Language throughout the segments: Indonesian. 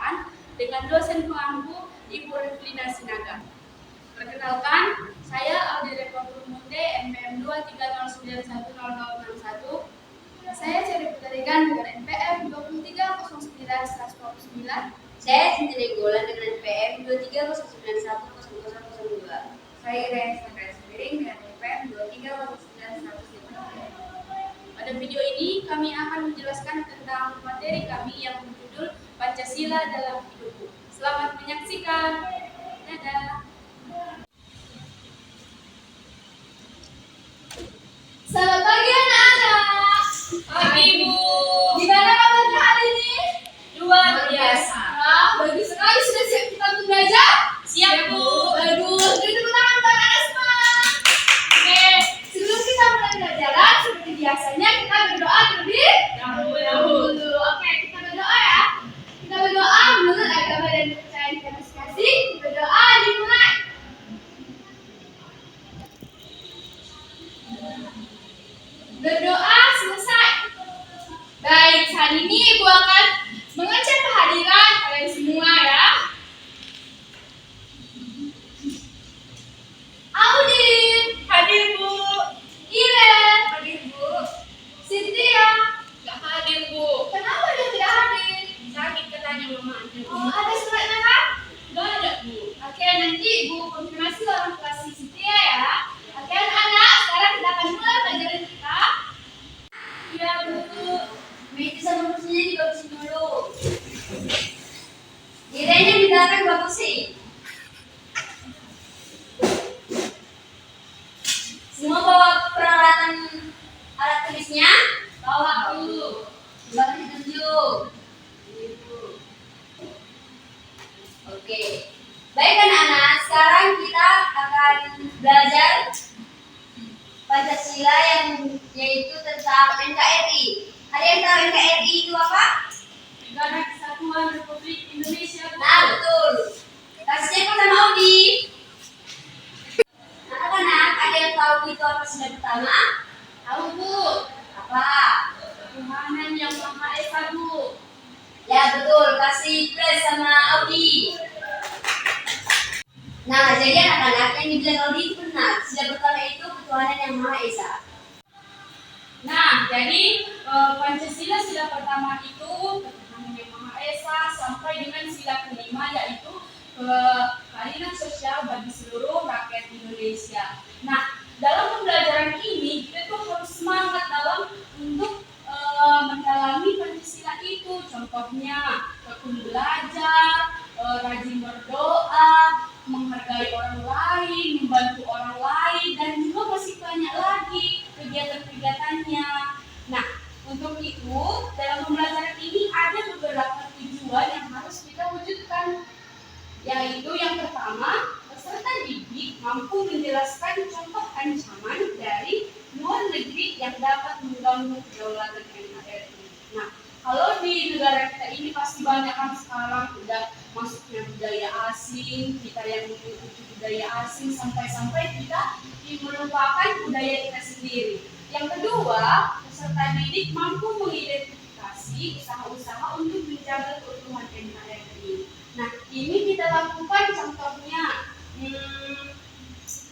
Pendidikan dengan dosen pengampu Ibu Revlina Sinaga. Perkenalkan, saya Audi Republik Munde, MPM 2309100061. Saya Ceri Putarigan dengan NPM 2309149. Saya Cynthia Golan dengan NPM 2309100002. Saya Irayan Sandra Sembiring dengan NPM 23091000. Pada video ini kami akan menjelaskan tentang materi kami yang berjudul Pancasila dalam Hidupku. Selamat menyaksikan. Dadah. Selamat pagi anak-anak. Pagi, Bu. Gimana kabarnya hari ini? Luar biasa. Bagus sekali, sudah siap kita untuk belajar? Siap, Bu. Bagus, jadi tepuk tangan untuk anak-anak semua. Oke, sebelum kita mulai pelajaran, seperti biasanya kita berdoa terlebih dahulu. Oke, kita berdoa ya. Kita berdoa menurut agama dan kepercayaan kita masing-masing. Berdoa dimulai. Berdoa selesai. Baik, saat ini Ibu akan mengecek kehadiran kalian semua ya. Audin, Hadir, Bu. Iren, Hadir, Bu. Cynthia. Gak hadir, Bu. Kenapa dia tidak hadir? Sakit katanya Mama. Oh, ada suratnya kan? Gak ada, Bu. Oke, nanti Ibu konfirmasi orang kelas Cynthia ya. Oke, anak-anak, sekarang kita akan mulai pelajaran kita. Iya, Bu. Meja sama kursinya dibagusin dulu. Kiranya di belakang bagusin. Semua bawa peralatan alat tulisnya? Bawa dulu. Baru ditunjuk. Oke. Baik anak-anak, sekarang kita akan belajar Pancasila yang yaitu tentang NKRI. Ada yang tahu NKRI itu apa? Negara Kesatuan Republik Indonesia. Nah, betul. Kasih siapa sama Audi? Anak-anak, ada yang tahu itu apa sila pertama? Tahu, Bu. Apa? Ketuhanan yang Maha Esa, Bu. Ya, betul. Kasih plus sama Audi. Nah, jadi anak-anak yang dibilang Audi itu benar. Sila pertama itu ketuhanan yang Maha Esa. Nah, jadi Pancasila sila pertama itu ketuhanan yang Maha Esa sampai dengan sila kelima yaitu keadilan sosial bagi seluruh rakyat Indonesia. Nah, dalam pembelajaran ini kita tuh harus semangat dalam untuk mendalami Pancasila itu. Contohnya tekun belajar, rajin berdoa, menghargai orang lain, membantu orang lain, dan juga masih banyak lagi kegiatan-kegiatannya. Nah, untuk itu dalam pembelajaran ini ada beberapa tujuan yang harus kita wujudkan, yaitu yang pertama, peserta didik mampu menjelaskan contoh ancaman dari luar negeri yang dapat mengganggu kedaulatan NKRI. Nah, kalau di negara kita ini pasti banyak kan sekarang udah masuknya budaya asing, kita yang mengikuti budaya asing sampai-sampai kita melupakan budaya kita sendiri. Yang kedua, peserta didik mampu mengidentifikasi usaha-usaha untuk menjaga keutuhan NKRI. Nah, ini kita lakukan contohnya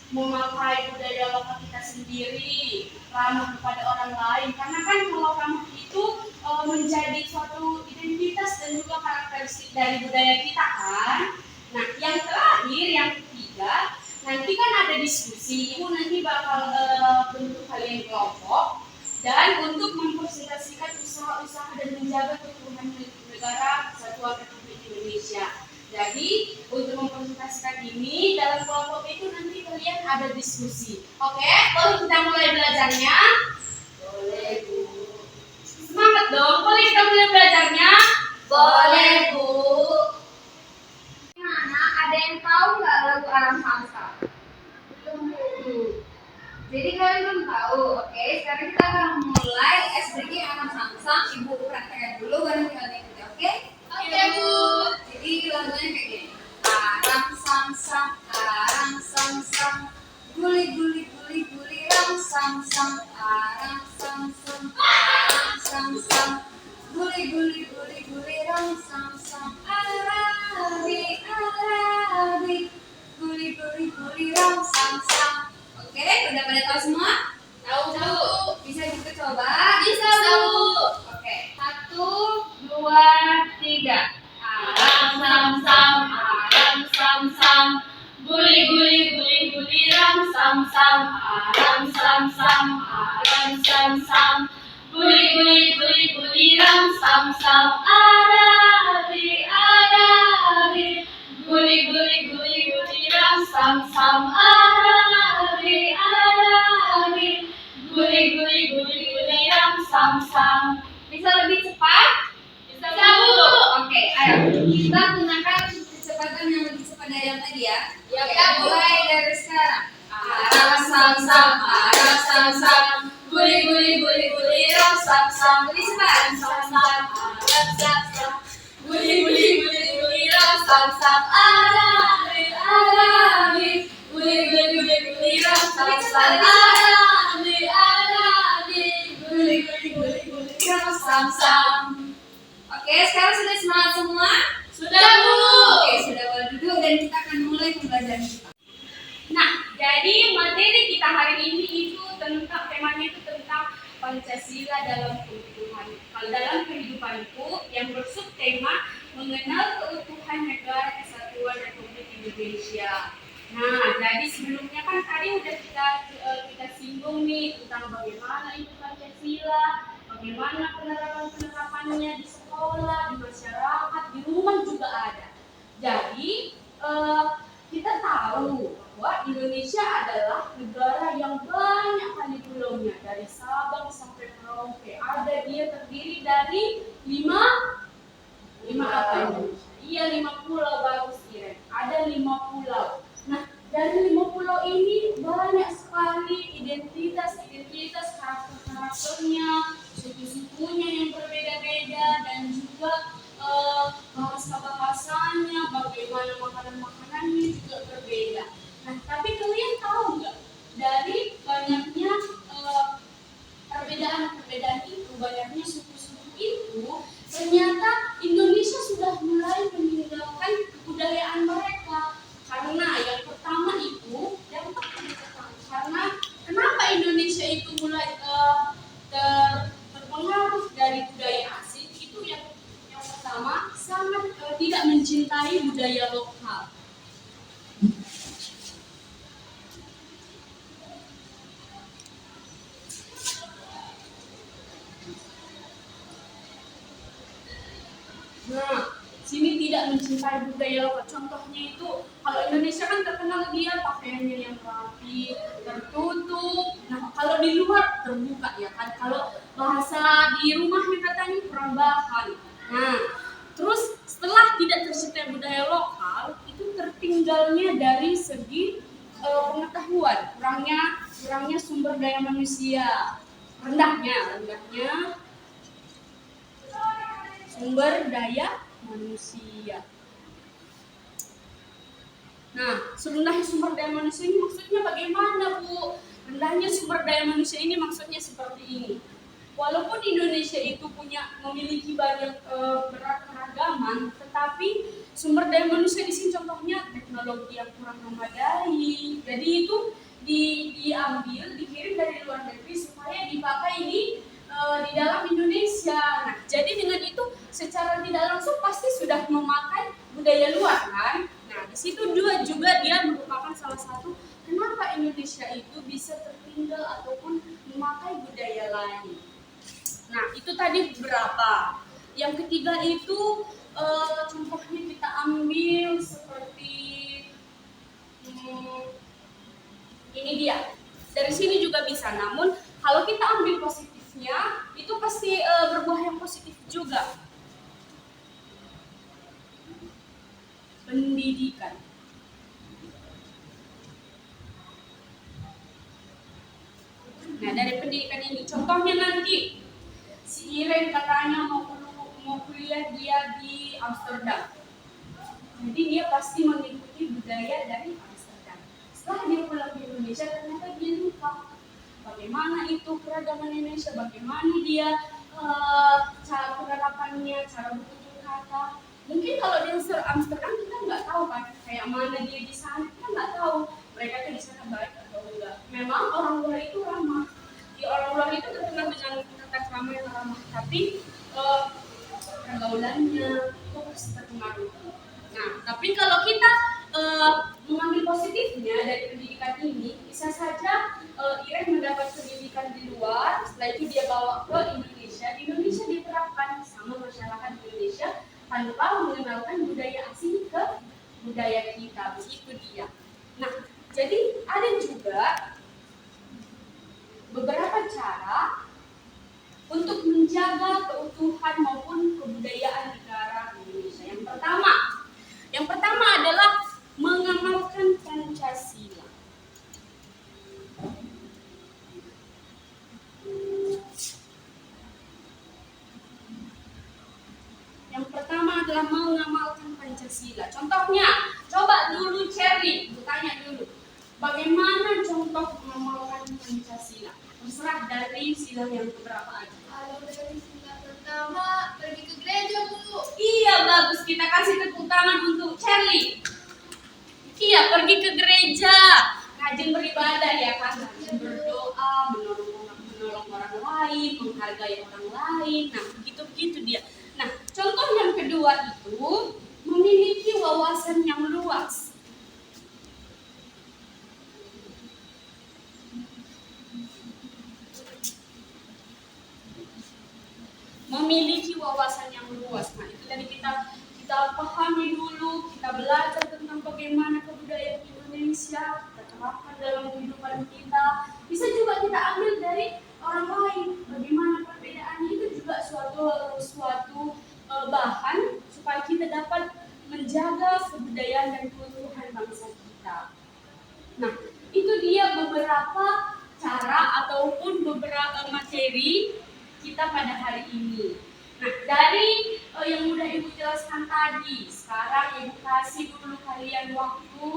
memakai budaya lokal kita sendiri, ramah kepada orang lain. Karena kan kalau ramah itu menjadi suatu identitas dan juga karakteristik dari budaya kita kan. Nah, yang terakhir, yang ketiga, nanti kan ada diskusi. Ibu nanti bakal bentuk kalian kelompok dan untuk mempresentasikan usaha-usaha dan menjaga keutuhan negara Kesatuan Republik Indonesia. Jadi untuk mempresentasikan ini dalam kelompok itu nanti kalian ada diskusi. Oke, boleh kita mulai belajarnya? Boleh, Bu. Semangat dong, boleh kita mulai belajarnya? Boleh, Bu. Anak, ada yang tahu nggak lagu Alam Samsa? Belum, Bu. Jadi kalian belum tahu. Oke, sekarang kita akan mulai SBG Alam Samsa. Ibu praktekkan dulu, baru kita ikuti. Oke? Oke, Bu. Jadi lagunya kayak gini. Arang samsam, guli guli guli guli rang samsam, arang samsam, guli guli guli guli rang samsam. sam sam. Guli guli guli guli ram sam sam. Aram sam sam. Aram sam sam. Guli guli guli guli ram sam sam. Arari arari. Guli guli guli guli ram sam sam. Arari arari. Guli guli guli guli ram sam sam. Bisa lebih cepat? Bisa Bu. Oke, ayo kita gunakan kecepatan yang lebih cepat dari yang tadi ya. Ya, Oke, Bu. mulai dari sekarang. Aram sam sam. Aram sam sam. Guli guli guli guli ram sam sam. Lebih cepat. Sam sam. Aram sam sam. Guli guli guli guli ram sam sam. Arari arari. Guli guli guli guli ram sam sam. Arari arari. Guli guli guli guli ram sam sam. Oke, sekarang sudah semangat semua? Sudah Bu. Oke, sudah boleh duduk dan kita akan mulai pembelajaran kita. Nah, jadi materi kita hari ini itu tentang temanya itu tentang Pancasila dalam kehidupan. Kalau dalam kehidupanku yang bersubtema mengenal keutuhan negara kesatuan Republik Indonesia. Nah, jadi sebelumnya kan tadi udah kita singgung nih tentang bagaimana itu Pancasila, bagaimana penerapannya di sekolah, di masyarakat, di rumah juga ada. Jadi kita tahu bahwa Indonesia adalah negara yang banyak kali pulaunya, dari Sabang sampai Merauke. Ada dia terdiri dari lima apa Indonesia? Iya 5 pulau, bagus Iren. Ada 5 pulau. Nah, dari 5 pulau ini banyak sekali identitas karakternya, suku-sukunya yang berbeda-beda, dan juga bahasa-bahasanya, bagaimana makanan-makanannya juga berbeda. Nah, tapi kalian tahu nggak, dari banyaknya perbedaan itu, banyaknya suku-suku itu, ternyata Indonesia sudah mulai meninggalkan kebudayaan mereka. Karena yang pertama itu dampak karena kenapa Indonesia itu mulai terpengaruh dari budaya asing itu yang pertama sangat tidak mencintai budaya lokal. Nah, sini tidak mencintai budaya lokal. Contohnya itu, kalau Indonesia kan terkenal dia pakaiannya yang rapi, tertutup. Nah, kalau di luar terbuka ya kan. Kalau bahasa di rumahnya katanya perubahan. Nah, terus setelah tidak tercintai budaya lokal, itu tertinggalnya dari segi pengetahuan, kurangnya sumber daya manusia, rendahnya sumber daya manusia. Nah, rendahnya sumber daya manusia ini maksudnya bagaimana, Bu? Rendahnya sumber daya manusia ini maksudnya seperti ini. Walaupun Indonesia itu memiliki banyak keragaman, tetapi sumber daya manusia di sini contohnya teknologi yang kurang memadai. Jadi itu dikirim dari luar negeri supaya dipakai di dalam Indonesia. Nah, jadi dengan itu secara tidak langsung pasti sudah memakai budaya luar kan. Nah, di situ juga dia merupakan salah satu kenapa Indonesia itu bisa tertinggal ataupun memakai budaya lain. Nah, itu tadi beberapa. Yang ketiga itu contohnya kita ambil seperti ini dia. Dari sini juga bisa. Namun kalau kita ambil positifnya, itu pasti berbuah yang positif juga. Pendidikan. Nah, dari pendidikan ini contohnya nanti si Iren katanya mau kuliah dia di Amsterdam. Jadi dia pasti mengikuti budaya dari Amsterdam. Setelah dia pulang ke Indonesia, ternyata dia lupa bagaimana itu keragaman Indonesia, bagaimana dia cara penerapannya, cara bertutur kata. Mungkin kalau di Amsterdam kita nggak tahu kan kayak mana dia di sana, kita nggak tahu mereka tuh di sana baik atau enggak. Memang orang luar itu ramah. Orang luar itu terkenal dengan kata krama yang ramah, tapi pergaulannya itu pasti terpengaruh. Nah, tapi kalau kita mengambil positifnya dari pendidikan ini, bisa saja Iren mendapat pendidikan di luar, setelah itu dia bawa ke Indonesia. Di Indonesia diterapkan sama masyarakat Indonesia tanpa mengenalkan budaya asing ke budaya kita, begitu dia. Nah, jadi ada juga beberapa cara untuk menjaga keutuhan maupun kebudayaan negara Indonesia. Yang pertama adalah mengamalkan Pancasila. Yang pertama adalah mengamalkan Pancasila. Contohnya, coba dulu Cherry, tanya dulu, bagaimana contoh mengamalkan Pancasila? Terserah dari sila yang keberapa aja. Kalau dari sila pertama pergi ke gereja Bu. Iya, bagus, kita kasih tepuk tangan untuk Cherry. Iya, pergi ke gereja, rajin beribadah ya kan, rajin berdoa, menolong orang lain, menghargai orang lain. Nah, begitu dia. Nah, contoh yang kedua itu memiliki wawasan yang luas. Memiliki wawasan yang luas. Nah, itu tadi kita pahami dulu, kita belajar tentang bagaimana kebudayaan Indonesia, kita terapkan dalam kehidupan kita. Bisa juga kita ambil dari orang lain, bagaimana perbedaannya, itu juga suatu bahan supaya kita dapat menjaga kebudayaan dan keutuhan bangsa kita. Nah, itu dia beberapa cara ataupun beberapa materi kita pada hari ini. Nah, dari yang udah Ibu jelaskan tadi, sekarang Ibu kasih dulu kalian waktu,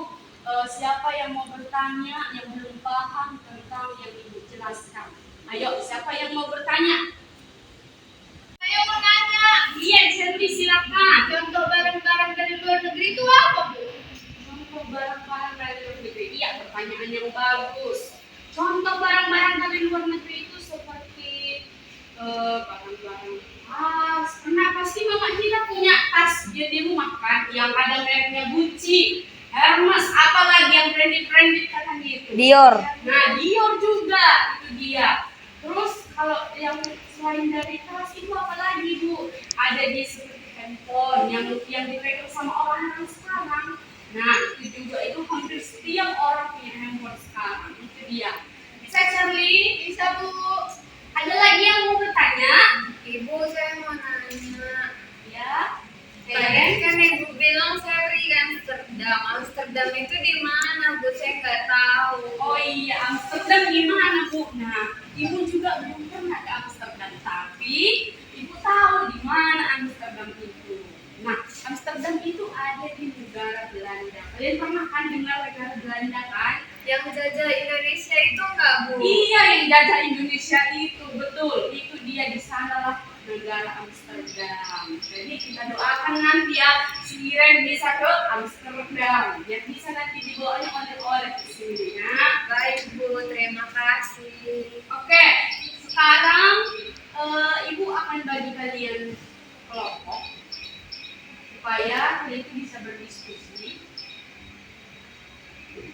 siapa yang mau bertanya, yang belum paham tentang yang Ibu jelaskan. Ayo, siapa yang mau bertanya? Saya mau nanya. Iya, Cherry, silakan. Contoh barang-barang dari luar negeri itu apa Bu? Contoh barang-barang dari luar negeri. Iya, pertanyaan yang bagus. Contoh barang-barang dari luar negeri itu seperti barang-barang tas. Pernah pasti mama kita punya tas di rumah kan, yang ada mereknya Gucci, Hermes, apalagi yang branded katanya itu. Dior. Nah, Dior juga itu dia. Terus kalau yang selain dari tas itu apalagi Bu? Ada di seperti handphone yang dipegang sama orang sekarang. Nah, itu juga, itu hampir setiap orang punya handphone sekarang. Itu dia. Bisa Charlie? Bisa Bu. Ada lagi yang mau bertanya? Ibu, saya mau nanya. Ya. Tadi kan Ibu bilang saya pergi ke Amsterdam. Amsterdam itu di mana Bu? Saya nggak tahu. Oh iya, Amsterdam gimana Bu? Nah, Ibu juga belum pernah ke Amsterdam, tapi Ibu tahu di mana Amsterdam itu. Nah, Amsterdam itu ada di negara Belanda. Kalian pernah kan dengar negara Belanda kan? Yang jajah Indonesia itu enggak Bu? Iya, yang jajah Indonesia itu, betul. Itu dia, di sanalah negara Amsterdam. Jadi kita doakan nanti ya, si Iren bisa ke Amsterdam. Biar bisa nanti dibawanya oleh-oleh ke sini ya. Baik Bu, terima kasih. Oke, sekarang Ibu akan bagi kalian kelompok supaya kalian itu bisa berdiskusi.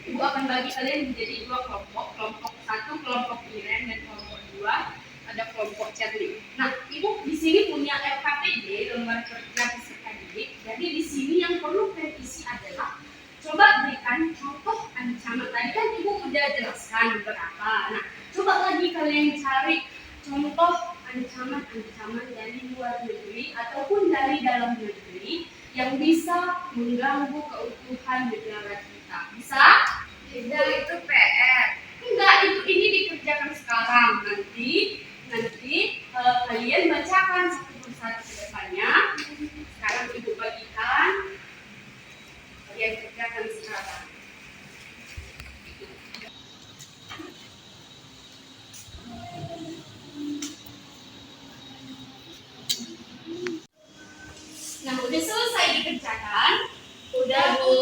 Ibu akan bagi kalian menjadi dua kelompok. Kelompok satu kelompok Iren dan kelompok dua ada kelompok Charlie. Nah, Ibu di sini punya LKPD, lembar kerja peserta didik. Jadi di sini yang perlu kalian isi adalah coba berikan contoh ancaman. Tadi kan Ibu udah jelaskan berapa. Nah, coba lagi kalian cari contoh ancaman-ancaman dari luar negeri ataupun dari dalam negeri yang bisa mengganggu keutuhan negara kita. Bisa? Tidak, itu PR. Enggak, ini dikerjakan sekarang. Nanti kalian bacakan satu persatu ke depannya. Sekarang Ibu bagikan. Kalian kerjakan sekarang. Nah, udah selesai dikerjakan? Udah, Bu.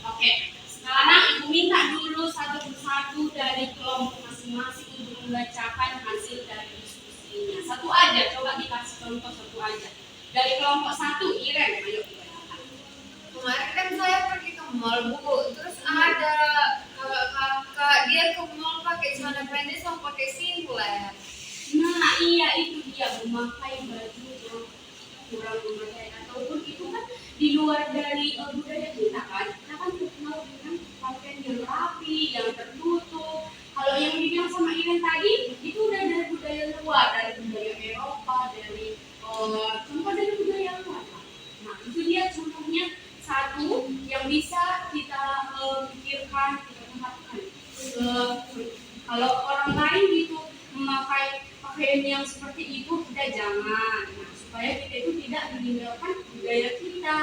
Oke, sekarang Ibu minta dulu satu persatu dari kelompok masing-masing untuk membacakan hasil dari diskusinya. Satu aja, coba dikasih contoh satu aja. Dari kelompok satu, Iren, ayo. Kemarin kan saya pergi ke mall Bu. Terus ada kakak dia ke mall pakai celana pendek sama pakai singlet. Nah, iya itu dia memakai baju yang kurang memadai ataupun itu kan di luar dari budaya kita kan. Kita kan terkenal dengan pakaian yang rapi, yang tertutup. Kalau yang dibilang sama Iren tadi itu udah dari budaya luar, dari budaya Eropa, dari contoh dari budaya luar. Nah, itu dia contohnya satu yang bisa kita pikirkan, kita perhatikan. Kalau orang lain gitu memakai pakaian yang seperti itu kita jangan, nah, supaya kita itu tidak meninggalkan budaya kita.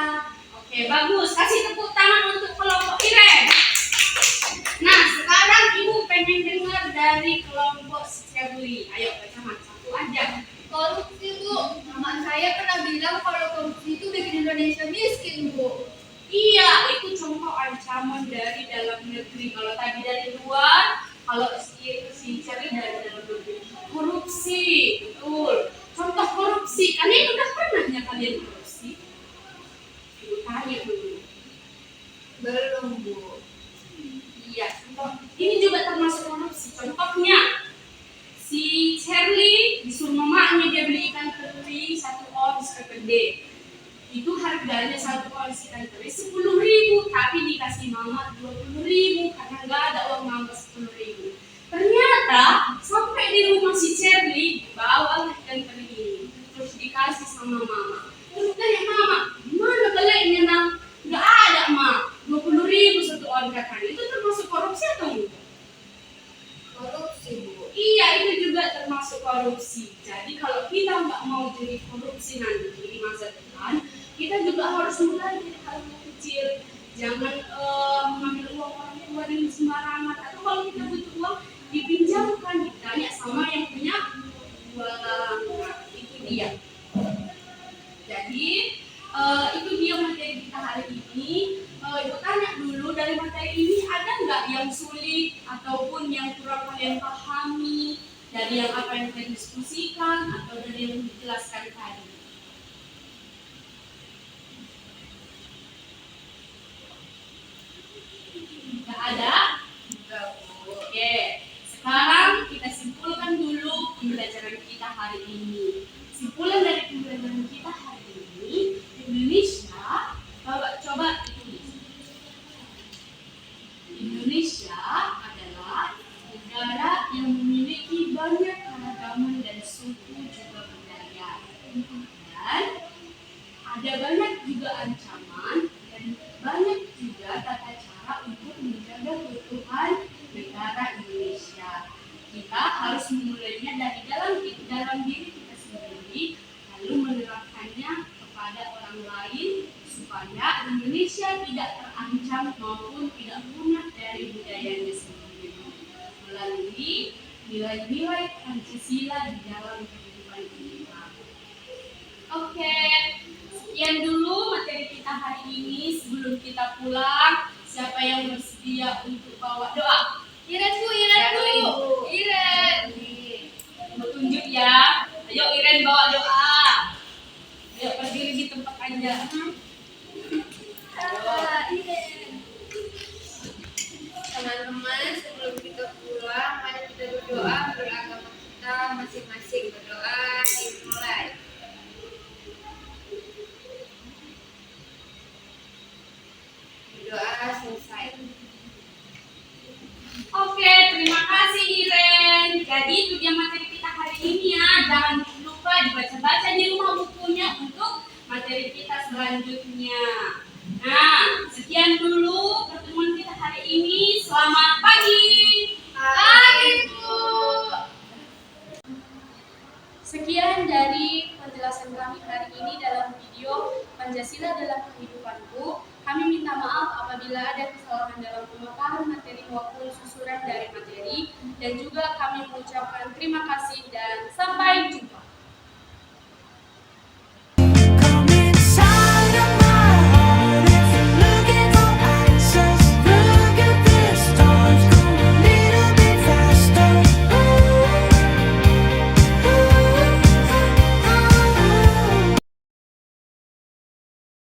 Oke, bagus, kasih tepuk tangan untuk kelompok Iren. Nah, sekarang ibu pengen dengar dari kelompok Shirley. Ayo baca satu aja. Korupsi Bu, mama saya pernah bilang kalau korupsi itu bikin Indonesia miskin Bu. Iya, itu contoh ancaman dari dalam negeri. Kalau tadi dari luar, kalau si Shirley dari dalam negeri. Korupsi, betul. Contoh korupsi, kalian udah pernah ya kalian korupsi? Ibu tanya dulu. Belum Bu. Iya, contoh. Ini juga termasuk korupsi. Contohnya, si Shirley disuruh mamanya dia beli ikan teri 1 ons gede. Itu harganya 1 ons ikan teri 10.000, tapi dikasih mama 20.000 karena nggak ada uang nambah 10.000. Ternyata sampai di rumah si Shirley dibawa ikan teri ini, terus dikasih sama mama. Terus tanya mama, mana belinya nang? Nggak ada ma, 20.000 1 ons katanya. Itu termasuk korupsi atau enggak? Korupsi Bu. Iya, itu juga termasuk korupsi. Jadi kalau kita nggak mau jadi korupsi nanti di masa depan, kita juga harus mulai dari hal yang kecil. Jangan mengambil uang orang tua dengan sembarangan. Atau kalau kita butuh uang, dipinjamkan, ditanya sama yang punya uang. Nah, itu dia. Jadi itu dia materi kita hari ini. Ibu tanya dulu, dari materi ini ada nggak yang sulit ataupun yang kurang kalian pahami dari yang apa yang kita diskusikan atau dari yang dijelaskan tadi? Nggak ada? Enggak Bu. Oke, sekarang kita simpulkan dulu pembelajaran kita hari ini. Simpulan dari pembelajaran kita hari ini, Indonesia, coba ditulis. Indonesia adalah negara yang memiliki banyak keragaman dan suku juga budaya. Dan ada banyak juga ancaman dan banyak juga tata cara untuk menjaga keutuhan negara Indonesia. Kita harus memulainya dari dalam diri kita sendiri, lalu menerapkannya kepada orang lain supaya Indonesia tidak terancam maupun tidak punah dari budayanya sendiri melalui nilai-nilai Pancasila di dalam kehidupan kita. Oke, sekian dulu materi kita hari ini. Sebelum kita pulang, siapa yang bersedia untuk bawa doa? Iren Bu, Iren. Mau tunjuk ya. Ayo Iren bawa doa. Ayo berdiri di tempat aja. Iren. Teman-teman, sebelum kita pulang, mari kita berdoa menurut agama kita masing-masing. Berdoa dimulai. Berdoa selesai. Oke, terima kasih Iren. Jadi itu dia materi kita hari ini ya. Jangan lupa dibaca-baca di rumah bukunya untuk materi kita selanjutnya. Nah, sekian dulu pertemuan kita hari ini. Selamat pagi. Pagi Bu. Sekian dari penjelasan kami hari ini dalam video Pancasila dalam Kehidupanku. Kami minta maaf apabila ada kesalahan dalam pemaparan materi maupun susunan dari materi. Dan juga kami mengucapkan terima kasih dan sampai jumpa.